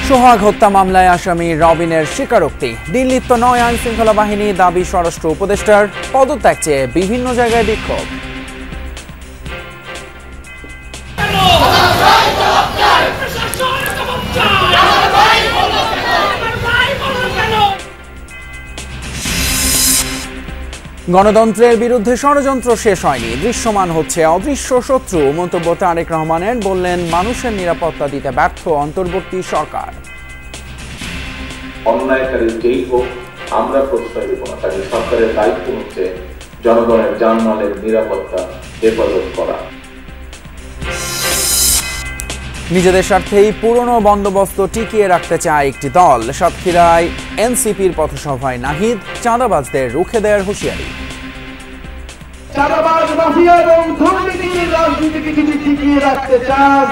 সোহাগ হত্যা মামলায় আসামি রবিনের স্বীকারোক্তি। দিল্লির তো নয় আইন শৃঙ্খলা বাহিনী, দাবি স্বরাষ্ট্র উপদেষ্টার পদত্যাগ চেয়ে বিভিন্ন জায়গায় বিক্ষোভ। গণতন্ত্রের বিরুদ্ধে ষড়যন্ত্র শেষ হয়নি, দৃশ্যমান হচ্ছে অদৃশ্য শত্রু। মন্তব্য তারেক রহমানের। বললেন, মানুষের নিরাপত্তা দিতে ব্যর্থ অন্তর্বর্তী সরকার। অন্যায়কারী যেই হোক আমরা প্রশ্রয় দেব না। কাজে সরকারের দায়িত্ব হচ্ছে জনগণের জানমালের নিরাপত্তা হেফাজত করা। নিজেদের স্বার্থেই পুরনো বন্দোবস্ত টিকিয়ে রাখতে চায় একটি দল। সাতক্ষীরায় এনসিপির পথসভায় নাহিদ। চাঁদাবাজদের রুখে দেওয়ার হুঁশিয়ারি। চাঁদাবাজ মাফিয়া এবং দুর্নীতির রাজনীতিকে যদি টিকিয়ে রাখতে চান,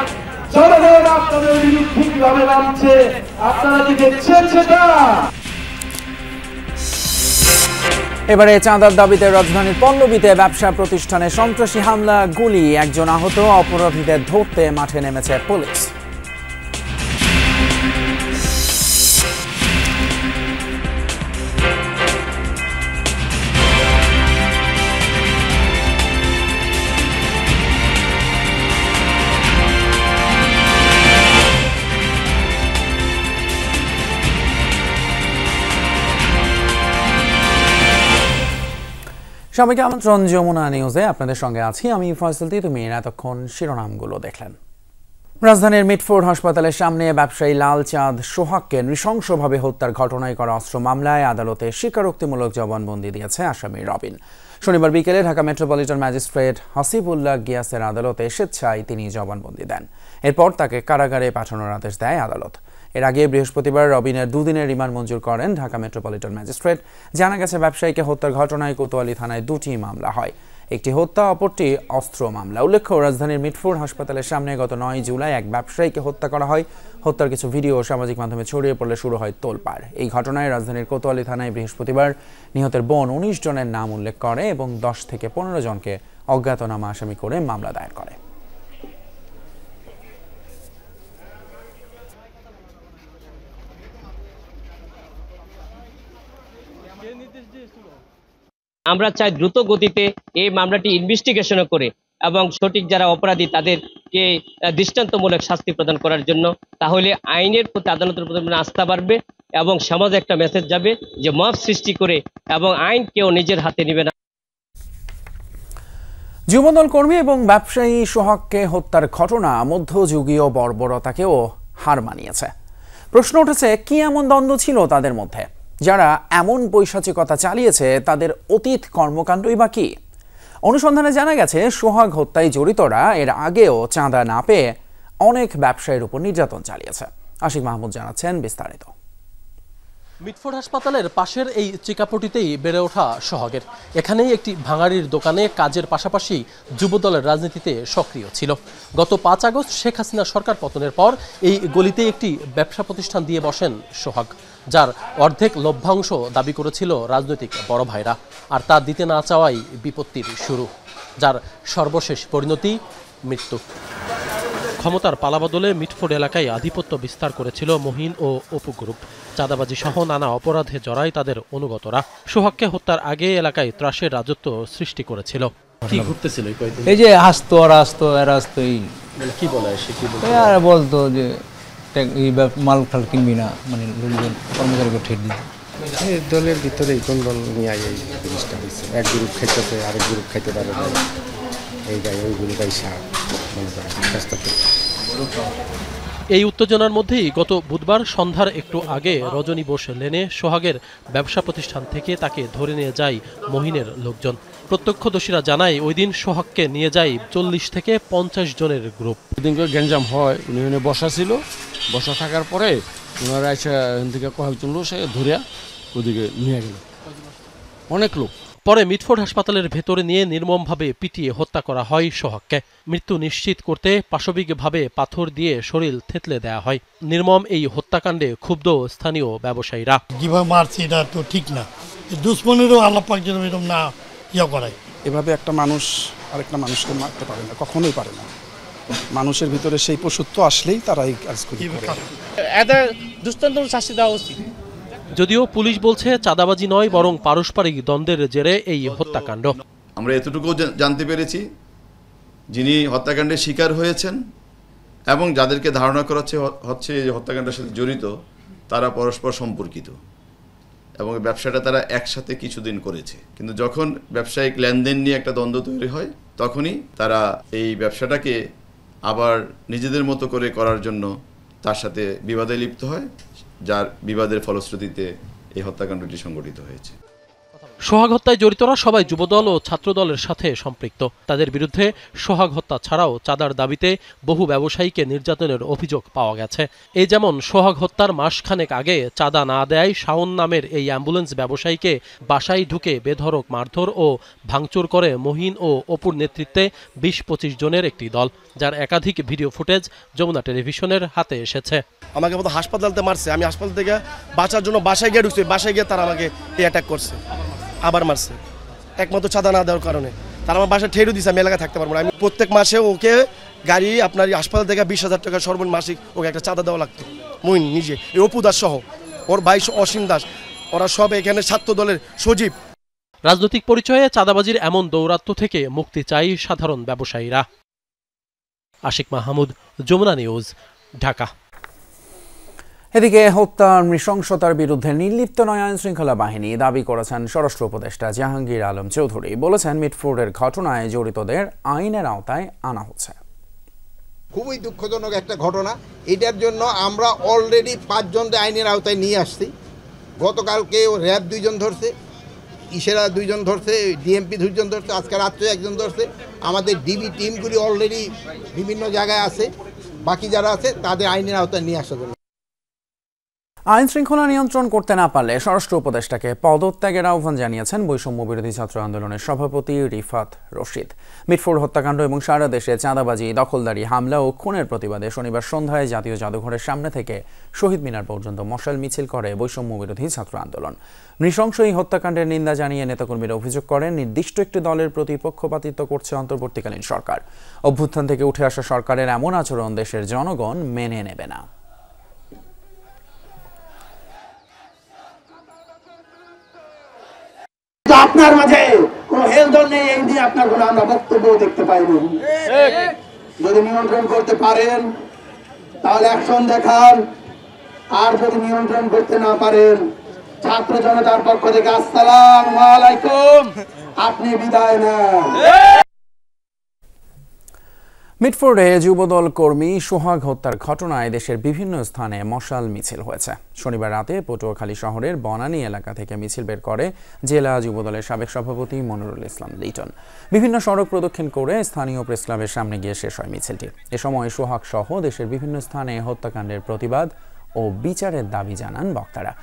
জনগণ আপনাদের বিরুদ্ধে কিভাবে নামছে আপনারা কি দেখছেন সেটা? এবারে চাঁদার দাবিতে রাজধানীর পল্লবীতে ব্যবসা প্রতিষ্ঠানে সন্ত্রাসী হামলা, গুলি, একজন আহত। অপরাধীদের ধরতে মাঠে নেমেছে পুলিশ। সবাইকে আমন্ত্রণ যমুনা নিউজে। আপনাদের সঙ্গে আছি আমি ফয়সাল তিতুমির। এতক্ষণ শিরোনামগুলো দেখলেন। রাজধানীর মিটফোর্ড হাসপাতালের সামনে ব্যবসায়ী লালচাঁদ সোহাগকে নৃশংসভাবে হত্যার ঘটনায় করা অস্ত্র মামলায় আদালতে স্বীকারোক্তিমূলক জবানবন্দি দিয়েছে আসামি রবিন। শনিবার বিকেলে ঢাকা মেট্রোপলিটন ম্যাজিস্ট্রেট হাসিবুল্লাহ গিয়াসের আদালতে স্বেচ্ছায় তিনি জবানবন্দি দেন। এরপর তাকে কারাগারে পাঠানোর আদেশ দেয় আদালত। এর আগে বৃহস্পতিবার রবিনের দুদিনের রিমান্ড মঞ্জুর করেন ঢাকা মেট্রোপলিটন ম্যাজিস্ট্রেট। জানা গেছে, ব্যবসায়ীকে হত্যার ঘটনায় কোতোয়ালি থানায় দুটি মামলা হয়, একটি হত্যা, অপরটি অস্ত্র মামলা। উল্লেখ্য, রাজধানীর মিটফোর্ড হাসপাতালের সামনে গত 9 জুলাই এক ব্যবসায়ীকে হত্যা করা হয়। হত্যার কিছু ভিডিও সামাজিক মাধ্যমে ছড়িয়ে পড়লে শুরু হয় তোলপাড়। এই ঘটনায় রাজধানীর কোতোয়ালি থানায় বৃহস্পতিবার নিহতের বোন 19 জনের নাম উল্লেখ করে এবং 10 থেকে 15 জনকে অজ্ঞাতনামা আসামি করে মামলা দায়ের করে। আমরা চাই দ্রুত গতিতে এই মামলাটি ইনভেস্টিগেশন করে এবং সঠিক যারা অপরাধী তাদেরকে দৃষ্টান্তমূলক শাস্তি প্রদান করার জন্য। তাহলে আইনের প্রতি, আদালতের প্রতি আস্থা বাড়বে এবং সমাজে একটা মেসেজ যাবে যে মব সৃষ্টি করে এবং আইন কেউ নিজের হাতে নেবে না। যুবদল কর্মী এবং ব্যবসায়ী সোহাগকে হত্যার ঘটনা মধ্যযুগীয় বর্বরতাকেও হার মানিয়েছে। প্রশ্ন উঠেছে, কি এমন দ্বন্দ্ব ছিল তাদের মধ্যে? যারা এমন পৈশাচিকতা চালিয়েছে তাদের অতীত কর্মকাণ্ডই বা কি? অনুসন্ধানে জানা গেছে, সোহাগ হত্যায় জড়িতরা এর আগেও চাঁদা না পেয়ে অনেক ব্যবসায়ীর উপর নির্যাতন চালিয়েছে। আশিক মাহমুদ জানাচ্ছেন বিস্তারিত। মিটফোর্ড হাসপাতালের পাশের এই চিকাপটিতেই বেড়ে ওঠা সোহাগের। এখানেই একটি ভাঙাড়ির দোকানে কাজের পাশাপাশি যুবদলের রাজনীতিতে সক্রিয় ছিল। গত 5 আগস্ট শেখ হাসিনা সরকার পতনের পর এই গলিতে একটি ব্যবসা প্রতিষ্ঠান দিয়ে বসেন সোহাগ, যার অর্ধেক লভ্যাংশ দাবি করেছিল রাজনৈতিক বড় ভাইরা। আর তা দিতে না চাওয়াই বিপত্তির শুরু, যার সর্বশেষ পরিণতি মৃত্যু। ক্ষমতার পালাবদলে মিটফোর্ড এলাকায় আধিপত্য বিস্তার করেছিল মহিন ও অপু গ্রুপ। চাঁদাবাজি সহ নানা অপরাধে জড়ায় তাদের অনুগতরা। সোহাগকে হত্যার আগে এলাকায় ত্রাসের রাজত্ব সৃষ্টি করেছিল। কি ঘটতেছিল এই যে আসতো আর আসতো আর আসতো, এই কি বলে সে কি আর বলতো যে মাল খাল কিনবি না, মানে লোকজন কর্মচারীকে ঠেট দিত। এই দলের ভিতরে কোন দল নিয়ে এই জিনিসটা হয়েছে, এক গ্রুপ খাইতেছে আরেক গ্রুপ খাইতে পারে না, এই গায়ে ওই গ্রুপটাই এই উত্তেজনার মধ্যেই গত বুধবার সন্ধ্যার একটু আগে রজনী বোস লেনে সোহাগের ব্যবসা প্রতিষ্ঠান থেকে তাকে ধরে নিয়ে যায় মহিনের লোকজন। প্রত্যক্ষদর্শীরা জানায়, ওই দিন সোহাগকে নিয়ে যায় 40 থেকে 50 জনের গ্রুপ। ওইদিনকে গ্যাঞ্জাম হয়, উনি বসা ছিল, বসা থাকার পরে ওনারা এসে দিকে কয়েকজন লোক সে ধরিয়া ওদিকে নিয়ে গেল, অনেক লোক। পরে মিটফোর্ড হাসপাতালের ভেতরে নিয়ে নির্মমভাবে পিটিয়ে হত্যা করা হয় সোহাগকে। মৃত্যু নিশ্চিত করতে পাশবিকভাবে পাথর দিয়ে শরীর থেতলে দেওয়া হয়। নির্মম এই হত্যাকাণ্ডে ক্ষুব্ধ স্থানীয় ব্যবসায়ীরা। কিভাবে মারছে এটা তো ঠিক না, দুশ্মনেরও আল্লাহ পাক যেন এরকম না ইয়া করায়। এভাবে একটা মানুষ আরেকটা মানুষকে মারতে পারে না, কখনোই পারে না। মানুষের ভিতরে সেই পশুত্ব আসলেই তারা এই কাজগুলি করে। এদের দৃষ্টান্ত শাস্তি দেওয়া উচিত। যদিও পুলিশ বলছে চাঁদাবাজি নয় বরং পারস্পরিক দ্বন্দ্বের জেরে এই হত্যাকাণ্ড। আমরা এতটুকু জানতে পেরেছি যিনি হত্যাকাণ্ডের শিকার হয়েছেন এবং যাদেরকে ধারণা করা হচ্ছে এই হত্যাকাণ্ডের সাথে জড়িত তারা পরস্পর সম্পর্কিত এবং ব্যবসাটা তারা একসাথে কিছুদিন করেছে, কিন্তু যখন ব্যবসায়িক লেনদেন নিয়ে একটা দ্বন্দ্ব তৈরি হয় তখনই তারা এই ব্যবসাটাকে আবার নিজেদের মতো করে করার জন্য তার সাথে বিবাদে লিপ্ত হয়, যার বিবাদের ফলশ্রুতিতে এই হত্যাকাণ্ডটি সংঘটিত হয়েছে। সোহাগ হত্যায় জড়িতরা সবাই যুবদল ও ছাত্রদলের সাথে সম্পৃক্ত। তাদের বিরুদ্ধে সোহাগ হত্যা ছাড়াও চাঁদার দাবিতে বহু ব্যবসায়ীকে নির্যাতনের অভিযোগ পাওয়া গেছে। এই যেমন সোহাগ হত্যার মাসখানেক আগে চাঁদা না দেয় শাওন নামের এই অ্যাম্বুলেন্স ব্যবসায়ীকে বাসায় ঢুকে বেধড়ক মারধর ও ভাঙচুর করে মহিন ও অপুর নেতৃত্বে ২০-২৫ জনের একটি দল, যার একাধিক ভিডিও ফুটেজ যমুনা টেলিভিশনের হাতে এসেছে। আমাকে মতো হাসপাতালতে মারছে, আমি হাসপাতাল থেকে বাঁচার জন্য বাসায় গিয়ে ঢুকছি, বাসায় গিয়ে তারা আমাকে অ্যাটাক করছে, আবার মারছে একমাত্র চাঁদা না দেওয়ার কারণে। তারা আমার বাসায় ঠেরু দিচ্ছে, আমি এলাকায় থাকতে পারবো না। আমি প্রত্যেক মাসে ওকে গাড়ি আপনার হাসপাতাল থেকে ২০,০০০ টাকা সর্বনিম্ন মাসিক ওকে একটা চাঁদা দেওয়া লাগতো। মইন নিজে, এই অপু দাস সহ ওর ভাই অসীম দাস, ওরা সব এখানে ছাত্র দলের সজীব। রাজনৈতিক পরিচয়ে চাঁদাবাজির এমন দৌরাত্ম্য থেকে মুক্তি চাই সাধারণ ব্যবসায়ীরা। আশিক মাহমুদ, যমুনা নিউজ, ঢাকা। এদিকে হত্যার নৃশংসতার বিরুদ্ধে নির্লিপ্ত নয় আইন শৃঙ্খলা বাহিনী দাবি করেছেন স্বরাষ্ট্র উপদেষ্টা জাহাঙ্গীর আলম চৌধুরী। বলেছেন, মিটফোর্ডের ঘটনায় জড়িতদের আইনের আওতায় আনা হচ্ছে। খুবই দুঃখজনক একটা ঘটনা। এটার জন্য আমরা অলরেডি 5 জনকে আইনের আওতায় নিয়ে আসছি। গতকালকে র্যাব 2 জন ধরছে, ইশারা 2 জন ধরছে, ডিএমপি 2 জন ধরছে, আজকে রাত্রে 1 জন ধরছে। আমাদের ডিবি টিমগুলি অলরেডি বিভিন্ন জায়গায় আছে, বাকি যারা আছে তাদের আইনের আওতায় নিয়ে আসার জন্য। আইন শৃঙ্খলা নিয়ন্ত্রণ করতে না পারলে স্বরাষ্ট্র উপদেষ্টাকে পদত্যাগের আহ্বান জানিয়েছেন বৈষম্য বিরোধী ছাত্র আন্দোলনের সভাপতি রিফাত রশিদ। মিটফোর্ড হত্যাকাণ্ড এবং সারা দেশে চাঁদাবাজি, দখলদারি, হামলা ও খুনের প্রতিবাদে শনিবার সন্ধ্যায় জাতীয় জাদুঘরের সামনে থেকে শহীদ মিনার পর্যন্ত মশাল মিছিল করে বৈষম্য বিরোধী ছাত্র আন্দোলন। নৃশংস এই হত্যাকাণ্ডের নিন্দা জানিয়ে নেতাকর্মীরা অভিযোগ করেন, নির্দিষ্ট একটি দলের প্রতি পক্ষপাতিত্ব করছে অন্তর্বর্তীকালীন সরকার। অভ্যুত্থান থেকে উঠে আসা সরকারের এমন আচরণ দেশের জনগণ মেনে নেবে না। আপনার মাঝে কোন হেলদোল নেই, এই নিয়ে আপনার কোনো আমরা বক্তব্য দেখতে পাইনি। যদি নিয়ন্ত্রণ করতে পারেন তাহলে অ্যাকশন দেখান, আর যদি নিয়ন্ত্রণ করতে না পারেন ছাত্র জনতার পক্ষ থেকে আসসালামু আলাইকুম, আপনি বিদায় নেন। মিটফোর্ডে যুবদল কর্মী সোহাগ হত্যার ঘটনায় দেশের বিভিন্ন স্থানে মশাল মিছিল হয়েছে। শনিবার রাতে পটুয়াখালী শহরের বনানী এলাকা থেকে মিছিল বের করে জেলা যুবদলের সাবেক সভাপতি মনিরুল ইসলাম লিটন। বিভিন্ন সড়ক প্রদক্ষিণ করে স্থানীয় প্রেসক্লাবের সামনে গিয়ে শেষ হয় মিছিলটি। এ সময় সোহাগ সহ দেশের বিভিন্ন স্থানে হত্যাকাণ্ডের প্রতিবাদ ও বিচারের দাবি জানান বক্তারা।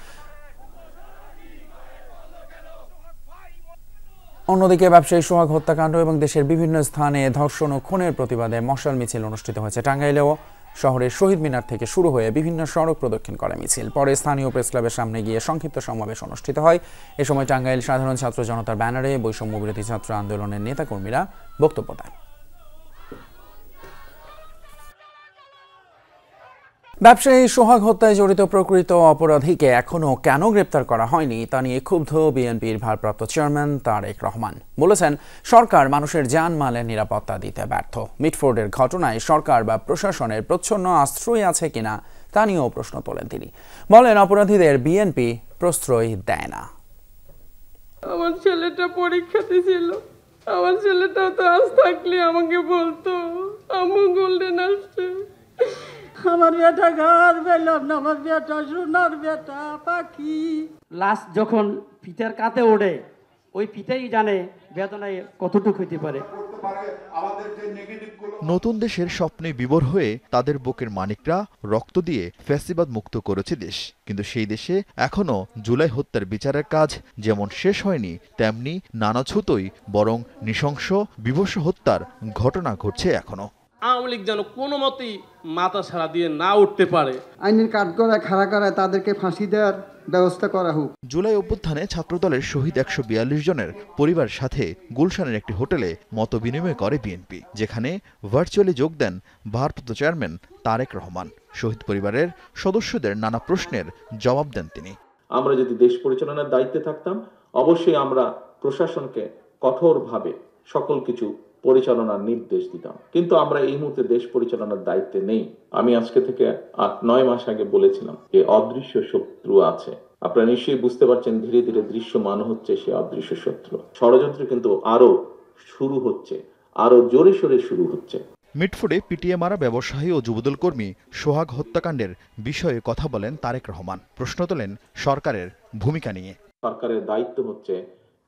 অন্যদিকে ব্যবসায়ী সোহাগ হত্যাকাণ্ড এবং দেশের বিভিন্ন স্থানে ধর্ষণ ও খুনের প্রতিবাদে মশাল মিছিল অনুষ্ঠিত হয়েছে টাঙ্গাইলেও। শহরের শহীদ মিনার থেকে শুরু হয়ে বিভিন্ন সড়ক প্রদক্ষিণ করে মিছিল পরে স্থানীয় প্রেসক্লাবের সামনে গিয়ে সংক্ষিপ্ত সমাবেশ অনুষ্ঠিত হয়। এ সময় টাঙ্গাইল সাধারণ ছাত্র জনতার ব্যানারে বৈষম্য বিরোধী ছাত্র আন্দোলনের নেতাকর্মীরা বক্তব্য দেন। ব্যবসায়ী সোহাগ হত্যায় জড়িত প্রকৃত অপরাধীকে এখনও কেন গ্রেপ্তার করা হয়নি তা নিয়ে ক্ষুব্ধ বিএনপির ভারপ্রাপ্ত চেয়ারম্যান তারেক রহমান। বলেছেন, সরকার মানুষের জানমালের নিরাপত্তা দিতে ব্যর্থ। মিটফোর্ডের ঘটনায় সরকার বা প্রশাসনের প্রচ্ছন্ন আশ্রয় আছে কিনা তা নিয়েও প্রশ্ন তোলেন তিনি। বলেন, অপরাধীদের বিএনপি প্রশ্রয় দেয় না। আমার ছেলেটা পরীক্ষাতে ছিল, আমার ছেলেটাও তো আজ থাকলে আমাকে বলতো আম্মু গোল্ডেন আসছে। আমার বেটা ঘর পেলাম না, আমার বেটা সোনার বেটা পাখি। লাস্ট যখন পিতার কাঁধে ওঠে, ওই পিতাই জানে বেদনায় কতটুকু হইতে পারে। নতুন দেশের স্বপ্নে বিভোর হয়ে তাদের বুকের মানিকরা রক্ত দিয়ে ফ্যাসিবাদ মুক্ত করেছে দেশ, কিন্তু সেই দেশে এখনো জুলাই হত্যার বিচারের কাজ যেমন শেষ হয়নি, তেমনি নানা ছুতোই বরং নৃশংস বিভৎস হত্যার ঘটনা ঘটছে এখনো। আওয়ামী লীগ যেন কোনো মতেই মাথা ছাড়া দিয়ে না উঠতে পারে। আইনের কাঠগড়ায় খাড়া করায় তাদেরকে ফাঁসি দেওয়ার ব্যবস্থা করা হোক। জুলাই অভ্যুত্থানে ছাত্রদলের শহীদ ১৪২ জনের পরিবার সাথে গুলশানের একটি হোটেলে মতবিনিময় করে বিএনপি, যেখানে ভার্চুয়ালি যোগ দেন ভারপ্রাপ্ত চেয়ারম্যান তারেক রহমান। শহীদ পরিবারের সদস্যদের নানা প্রশ্নের জবাব দেন তিনি। আমরা যদি দেশ পরিচালনার দায়িত্বে থাকতাম, অবশ্যই আমরা প্রশাসনকে কঠোরভাবে সকল কিছু পরিচালনার নির্দেশ দিতাম, কিন্তু আমরা এই মুহূর্তে দেশ পরিচালনার দায়িত্বে নেই। আমি আজকে থেকে ৮-৯ মাস আগে বলেছিলাম যে অদৃশ্য শত্রু আছে। আপনারা নিশ্চয়ই বুঝতে পারছেন, ধীরে ধীরে দৃশ্যমান হচ্ছে সে অদৃশ্য শত্রু। ষড়যন্ত্র কিন্তু আরো শুরু হচ্ছে, আরো জোরে সোরে শুরু হচ্ছে। মিটফোর্ডে পিটিয়ে মারা ব্যবসায়ী ও যুবদল কর্মী সোহাগ হত্যাকাণ্ডের বিষয়ে কথা বলেন তারেক রহমান। প্রশ্ন তোলেন সরকারের ভূমিকা নিয়ে। সরকারের দায়িত্ব হচ্ছে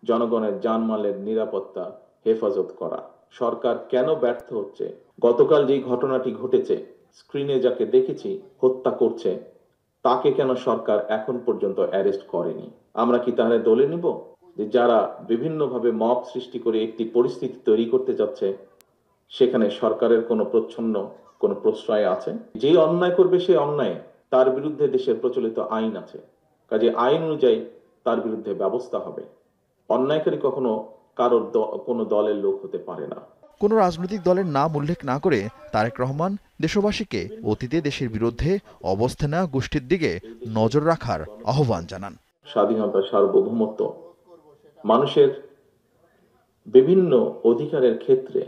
জনগণের জানমালের নিরাপত্তা হেফাজত করা। সরকার কেন ব্যর্থ হচ্ছে? গতকাল যেই ঘটনাটি ঘটেছে, স্ক্রিনে যাকে দেখেছি হত্যা করছে, তাকে কেন সরকার এখন পর্যন্ত অ্যারেস্ট করেনি? আমরা কি তাহলে দলে নিব যে যারা বিভিন্নভাবে মব সৃষ্টি করে একটি পরিস্থিতি তৈরি করতে যাচ্ছে, সেখানে সরকারের কোনো প্রশ্রয় আছে? যেই অন্যায় করবে সে অন্যায়, তার বিরুদ্ধে দেশের প্রচলিত আইন আছে, কাজে আইন অনুযায়ী তার বিরুদ্ধে ব্যবস্থা হবে। অন্যায়কারী কখনো কারোর কোনো দলের লোক হতে পারে না। কোনো রাজনৈতিক দলের নাম উল্লেখ না করে তারেক রহমান দেশবাসীকে অতীতে দেশের বিরুদ্ধে অবস্থান নেওয়া গোষ্ঠীর দিকে নজর রাখার আহ্বান জানান। স্বাধীনতা, সার্বভৌমত্ব, মানুষের বিভিন্ন অধিকারের ক্ষেত্রে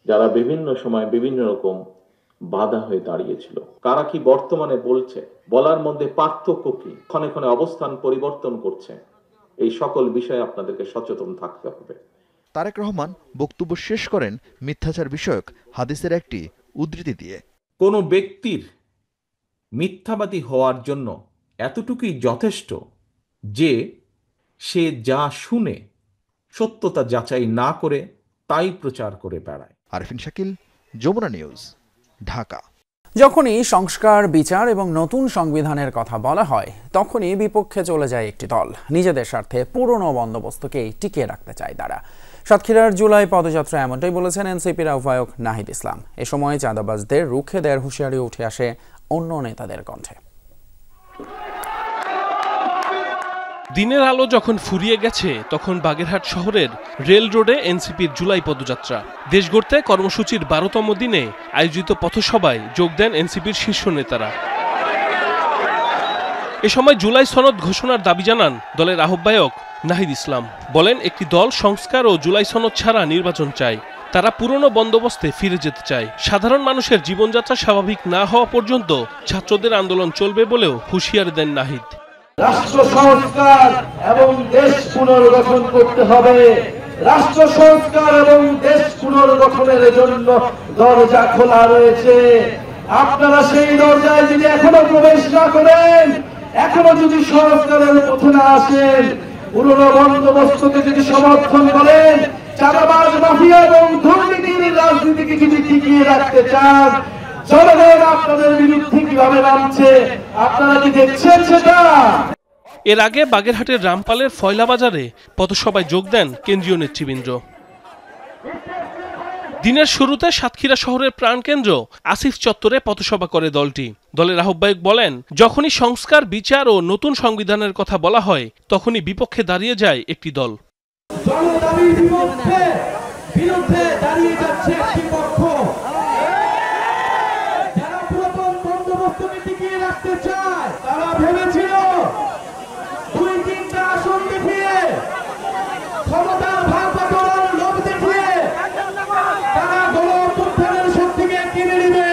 যারা বিভিন্ন সময় বিভিন্ন রকম বাধা হয়ে দাঁড়িয়েছিল, কারা কি বর্তমানে বলছে, বলার মধ্যে পার্থক্য কি, ক্ষণে ক্ষণে অবস্থান পরিবর্তন করছে, এই সকল বিষয়ে আপনাদেরকে সচেতন থাকতে হবে। তারেক রহমান বক্তব্য শেষ করেন মিথ্যাচার বিষয়ক হাদিসের একটি উদ্ধৃতি দিয়ে। কোনো ব্যক্তির মিথ্যাবাদী হওয়ার জন্য এতটুকুই যথেষ্ট যে সে যা শুনে সত্যতা যাচাই না করে তাই প্রচার করে বেড়ায়। আরফিন শাকিল, যমুনা নিউজ, ঢাকা। যখনই সংস্কার, বিচার এবং নতুন সংবিধানের কথা বলা হয়, তখনই বিপক্ষে চলে যায় একটি দল। নিজেদের স্বার্থে পুরনো বন্দোবস্তকেই টিকিয়ে রাখতে চায় তারা। সাতক্ষীরার জুলাই পদযাত্রা এমনটাই বলেছেন এনসিপির আহ্বায়ক নাহিদ ইসলাম। এ সময় চাঁদাবাজদের রুখে দেওয়ার হুঁশিয়ারি উঠে আসে অন্য নেতাদের কণ্ঠে। দিনের আলো যখন ফুরিয়ে গেছে, তখন বাগেরহাট শহরের রেল রোডে এনসিপির জুলাই পদযাত্রা। দেশ গড়তে কর্মসূচির ১২তম দিনে আয়োজিত পথসভায় যোগ দেন এনসিপির শীর্ষ নেতারা। এ সময় জুলাই সনদ ঘোষণার দাবি জানান দলের আহ্বায়ক নাহিদ ইসলাম। বলেন, একটি দল সংস্কার ও জুলাই সনদ ছাড়া নির্বাচন চায়। তারা পুরনো বন্দোবস্তে ফিরে যেতে চায়। সাধারণ মানুষের জীবনযাত্রা স্বাভাবিক না হওয়া পর্যন্ত ছাত্রদের আন্দোলন চলবে বলেও হুঁশিয়ারি দেন নাহিদ। রাষ্ট্র সংস্কার এবং দেশ পুনর্গঠন করতে হবে। রাষ্ট্র সংস্কার এবং দেশ পুনর্গঠনের জন্য দরজা খোলা রয়েছে। আপনারা সেই দরজায় যদি এখনো প্রবেশ না করেন, এখনো যদি সংস্কারের পথে না আসেন, পুরনো বন্দোবস্তকে যদি সমর্থন করেন, চাঁদাবাজ, মাফিয়া এবং দুর্নীতির রাজনীতিকে যদি টিকিয়ে রাখতে চান, জনগণ আপনাদের বিরুদ্ধে কিভাবে নামছে আপনারা কি দেখছেন সেটা? এর আগে বাগেরহাটের রামপালের ফয়লা বাজারে পথসভায় যোগ দেন কেন্দ্রীয় নেতৃবৃন্দ। দিনের শুরুতে সাতক্ষীরা শহরের প্রাণকেন্দ্র আসিফ চত্বরে পথসভা করে দলটি। দলের আহ্বায়ক বলেন, যখনই সংস্কার, বিচার ও নতুন সংবিধানের কথা বলা হয়, তখনই বিপক্ষে দাঁড়িয়ে যায় একটি দল। বিরুদ্ধে দাঁড়িয়ে যাচ্ছে একটি পক্ষ, যারা পুরাতন বন্দোবস্তকে টিকিয়ে রাখতে চায়। তারা ভেবেছিল 2-3টা আসন দেখিয়ে, ক্ষমতার ভাগ বাটোয়ারার লোভ দেখিয়ে তারা গণঅভ্যুত্থানের শক্তিকে কিনে নেবে।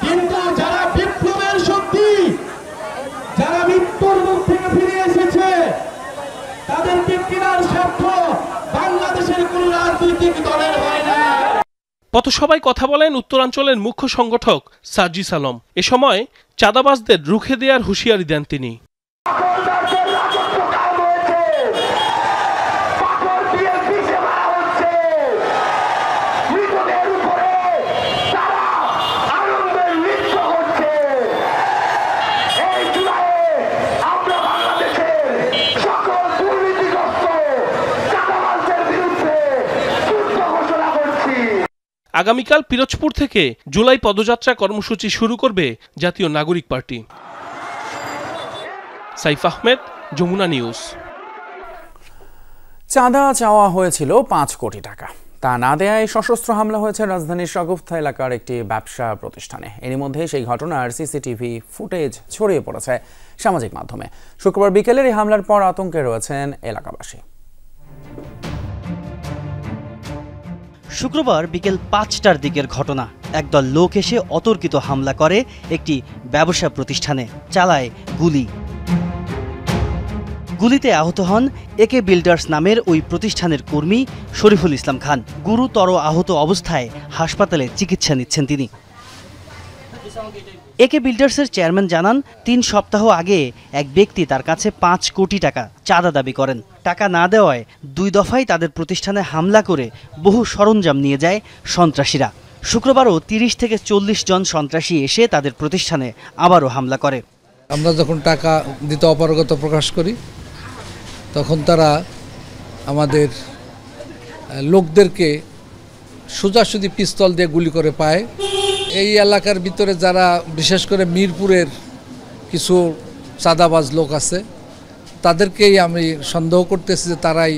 কিন্তু যারা বিপ্লবের শক্তি, যারা মৃত্যুর মুখ থেকে ফিরে এসেছে, তাদেরকে কেনার স্বার্থ বাংলাদেশের কোন রাজনৈতিক দলের হয় না। পথসভায় কথা বলেন উত্তরাঞ্চলের মুখ্য সংগঠক সার্জিস আলম। এ সময় চাঁদাবাজদের রুখে দেওয়ার হুঁশিয়ারি দেন তিনি। আগামীকাল পিরোজপুর থেকে জুলাই পদযাত্রা কর্মসূচি শুরু করবে জাতীয় নাগরিক পার্টি। সাইফ আহমেদ, যমুনা নিউজ। চাঁদা চাওয়া হয়েছিল 5 কোটি টাকা, তা না দেয়ায় সশস্ত্র হামলা হয়েছে রাজধানীর শাগুফতা এলাকার একটি ব্যবসা প্রতিষ্ঠানে। এরই মধ্যে সেই ঘটনার সিসিটিভি ফুটেজ ছড়িয়ে পড়েছে সামাজিক মাধ্যমে। শুক্রবার বিকেলের এই হামলার পর আতঙ্কে রয়েছেন এলাকাবাসী। শুক্রবার বিকেল 5টার দিকের ঘটনা। একদল লোক এসে অতর্কিত হামলা করে একটি ব্যবসা প্রতিষ্ঠানে, চালায় গুলি। গুলিতে আহত হন একে বিল্ডার্স নামের ওই প্রতিষ্ঠানের কর্মী শরীফুল ইসলাম খান। গুরুতর আহত অবস্থায় হাসপাতালে চিকিৎসা নিচ্ছেন তিনি। একে বিল্ডার্সের চেয়ারম্যান জানান, 3 সপ্তাহ আগে এক ব্যক্তি তার কাছে 5 কোটি টাকা চাঁদা দাবি করেন। টাকা না দেওয়ায় 2 দফায় তাদের প্রতিষ্ঠানে হামলা করে বহু সরঞ্জাম নিয়ে যায় সন্ত্রাসীরা। শুক্রবারও 30 থেকে 40 জন সন্ত্রাসী এসে তাদের প্রতিষ্ঠানে আবারও হামলা করে। আমরা যখন টাকা দিতে অপারগতা প্রকাশ করি তখন তারা আমাদের লোকদেরকে সোজাসুজি পিস্তল দিয়ে গুলি করে পায়। এই এলাকার ভিতরে যারা বিশেষ করে মিরপুরের কিছু চাঁদাবাজ লোক আছে তাদেরকেই আমি সন্দেহ করতেছি যে তারাই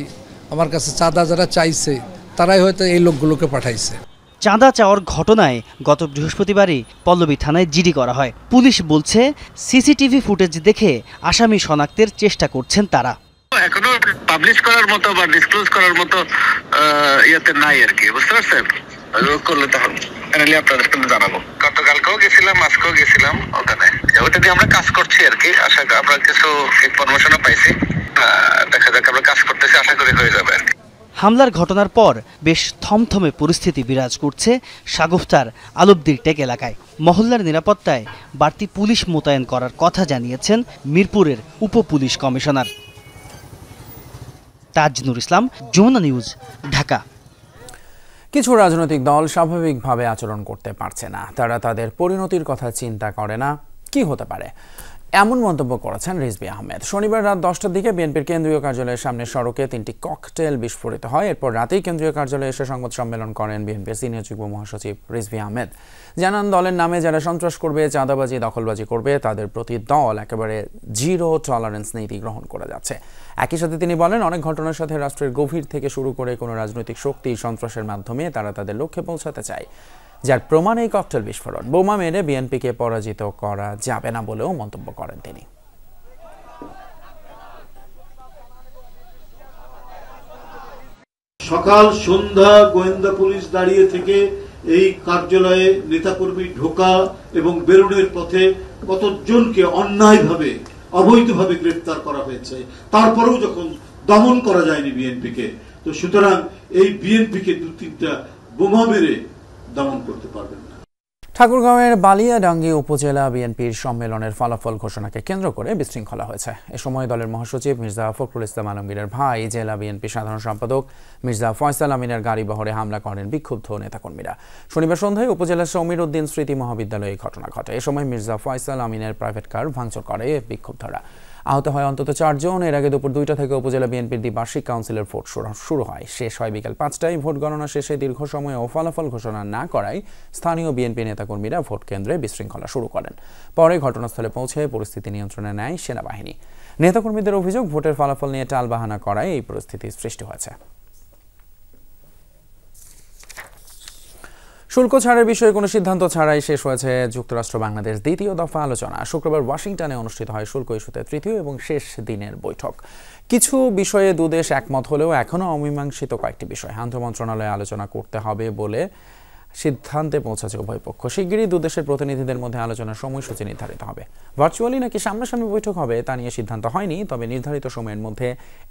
আমার কাছে চাঁদা যারা চাইছে তারাই হয়তো এই লোকগুলোকে পাঠাইছে। চাঁদা চাওয়ার ঘটনায় গত বৃহস্পতিবারই পল্লবী থানায় জিডি করা হয়। পুলিশ বলছে সিসিটিভি ফুটেজ দেখে আসামি শনাক্তের চেষ্টা করছেন তারা। এখনো পাবলিশ করার মতো বা ডিসক্লোজ করার মতো ইয়েতে নাই আর কি, বুঝতে পারছেন? করলে তখন আপনাদের জানাবো। গতকালকেও গেছিলাম, আজকেও গেছিলাম ওখানে, ওটা দিয়ে আমরা কাজ করছি আর কি। আশা আমরা কিছু ইনফরমেশনও পাইছি, দেখা যাক, আমরা কাজ করতেছি, আশা করি হয়ে যাবে আর কি। হামলার ঘটনার পর বেশ থমথমে পরিস্থিতি বিরাজ করছে শাগুফতার আলবদির টেক এলাকায়। মহল্লার নিরাপত্তায় বাড়তি পুলিশ মোতায়েন করার কথা জানিয়েছেন মিরপুরের উপপুলিশ কমিশনার। তাজনুর ইসলাম, যমুনা নিউজ, ঢাকা। কিছু রাজনৈতিক দল স্বাভাবিকভাবে আচরণ করতে পারছে না, তারা তাদের পরিণতির কথা চিন্তা করে না। কি হতে পারে, এমন মন্তব্য করেছেন রিজভী আহমেদ। শনিবার রাত 10টার দিকে বিএনপির কেন্দ্রীয় কার্যালয়ের সামনে সড়কে 3টি ককটেল বিস্ফোরিত হয়। এরপর রাতেই কেন্দ্রীয় কার্যালয়ে এসে সংবাদ সম্মেলন করেন বিএনপির সিনিয়র যুগ্ম মহাসচিব রিজভী আহমেদ। জানান, দলের নামে যারা সন্ত্রাস করবে, চাঁদাবাজি, দখলবাজি করবে, তাদের প্রতি দল একেবারে জিরো টলারেন্স নীতি গ্রহণ করে যাচ্ছে। একই সাথে তিনি বলেন, অনেক ঘটনার সাথে রাষ্ট্রের গভীর থেকে শুরু করে কোনো রাজনৈতিক শক্তি সন্ত্রাসের মাধ্যমে তারা তাদের লক্ষ্যে পৌঁছাতে চায়, যার প্রমাণ এই ককটেল বিস্ফোরণ। বোমা মেরে বিএনপিকে পরাজিত করা যাবে না বলেও মন্তব্য করেন তিনি। সকাল সন্ধ্যা গোয়েন্দা পুলিশ দাঁড়িয়ে থেকে এই কার্যালয়ে নেতাকর্মী ঢোকা এবং বেরোনোর পথে কতজনকে অন্যায়ভাবে অবৈধভাবে গ্রেফতার করা হয়েছে, তারপরেও যখন দমন করা যায়নি বিএনপিকে, তো সুতরাং এই বিএনপিকে 2-3টা বোমা মেরে দমন করতে পারবেন না। ঠাকুরগাঁওয়ের বালিয়াডাঙ্গি উপজেলা বিএনপির সম্মেলনের ফলাফল ঘোষণাকে কেন্দ্র করে বিশৃঙ্খলা হয়েছে। এ সময় দলের মহাসচিব মির্জা ফখরুল ইসলাম আলমগীরের ভাই জেলা বিএনপি সাধারণ সম্পাদক মির্জা ফয়সাল আমিনের গাড়ি বহরে হামলা করেন বিক্ষুব্ধ নেতাকর্মীরা। শনিবার সন্ধ্যায় উপজেলার সমীর উদ্দিন স্মৃতি মহাবিদ্যালয়ে এই ঘটনা ঘটে। এ সময় মির্জা ফয়সাল আমিনের প্রাইভেট কার ভাঙচুর করে বিক্ষুব্ধরা। আহত হয় অন্তত 4 জন। এর আগে দুপুর 2টা থেকে উপজেলা বিএনপির দ্বিবার্ষিক কাউন্সিলের ভোট শুরু হয়, শেষ হয় বিকেল 5টায়। ভোট গণনা শেষে দীর্ঘ সময় ফলাফল ঘোষণা না করায় স্থানীয় বিএনপি নেতাকর্মীরা ভোট কেন্দ্রে বিশৃঙ্খলা শুরু করেন। পরে ঘটনাস্থলে পৌঁছে পরিস্থিতি নিয়ন্ত্রণে নেয় সেনাবাহিনী। নেতাকর্মীদের অভিযোগ, ভোটের ফলাফল নিয়ে টালবাহানা করায় এই পরিস্থিতি সৃষ্টি হয়েছে। শুল্ক ছাড়ের বিষয়ে কোনো সিদ্ধান্ত ছাড়াই শেষ হয়েছে যুক্তরাষ্ট্র বাংলাদেশ দ্বিতীয় দফা আলোচনা। শুক্রবার ওয়াশিংটনে অনুষ্ঠিত হয় শুল্ক ইস্যুতে তৃতীয় এবং শেষ দিনের বৈঠক। কিছু বিষয়ে দুদেশ একমত হলেও এখনও অমীমাংসিত কয়েকটি বিষয় আন্তঃ মন্ত্রণালয়ে আলোচনা করতে হবে বলে সিদ্ধান্তে পৌঁছেছে উভয় পক্ষ। শিগগিরই দুদেশের প্রতিনিধিদের মধ্যে আলোচনার সময়সূচি নির্ধারিত হবে। ভার্চুয়ালি নাকি সামনাসামনি বৈঠক হবে তা নিয়ে সিদ্ধান্ত হয়নি, তবে নির্ধারিত সময়ের মধ্যে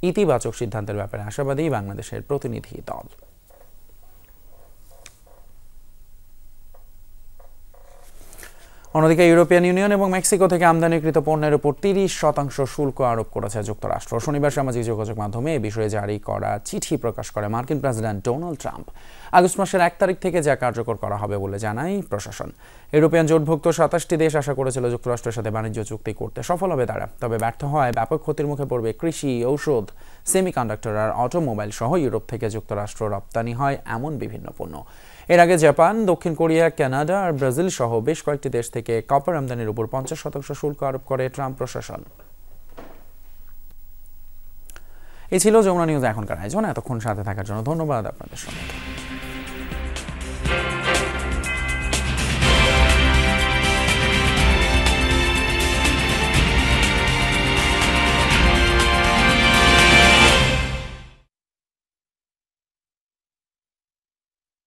ইতিবাচক সিদ্ধান্তের ব্যাপারে আশাবাদী বাংলাদেশের প্রতিনিধি দল। অন্যদিকে ইউরোপিয়ান ইউনিয়ন এবং মেক্সিকো থেকে আমদানিকৃত পণ্যের উপর 30% শুল্ক আরোপ করেছে যুক্তরাষ্ট্র। শনিবার সামাজিক যোগাযোগ মাধ্যমে এ বিষয়ে জারি করা চিঠি প্রকাশ করে মার্কিন প্রেসিডেন্ট ডোনাল্ড ট্রাম্প। আগস্ট মাসের 1 তারিখ থেকে যা কার্যকর করা হবে বলে জানায় প্রশাসন। ইউরোপিয়ান জোটভুক্ত 27টি দেশ আশা করেছিল যুক্তরাষ্ট্রের সাথে বাণিজ্য চুক্তি করতে সফল হবে তারা, তবে ব্যর্থ হওয়ায় ব্যাপক ক্ষতির মুখে পড়বে কৃষি, ঔষধ, সেমিকন্ডাক্টর আর অটোমোবাইল সহ ইউরোপ থেকে যুক্তরাষ্ট্র রপ্তানি হয় এমন বিভিন্ন পণ্য। এর আগে জাপান, দক্ষিণ কোরিয়া, কানাডা আর ব্রাজিল সহ বেশ কয়েকটি দেশ থেকে কপার আমদানির উপর 50% শুল্ক আরোপ করে ট্রাম্প প্রশাসন। এই ছিল যমুনা নিউজ এখনকার আয়োজন। এতক্ষণ সাথে থাকার জন্য ধন্যবাদ আপনাদের সবাইকে।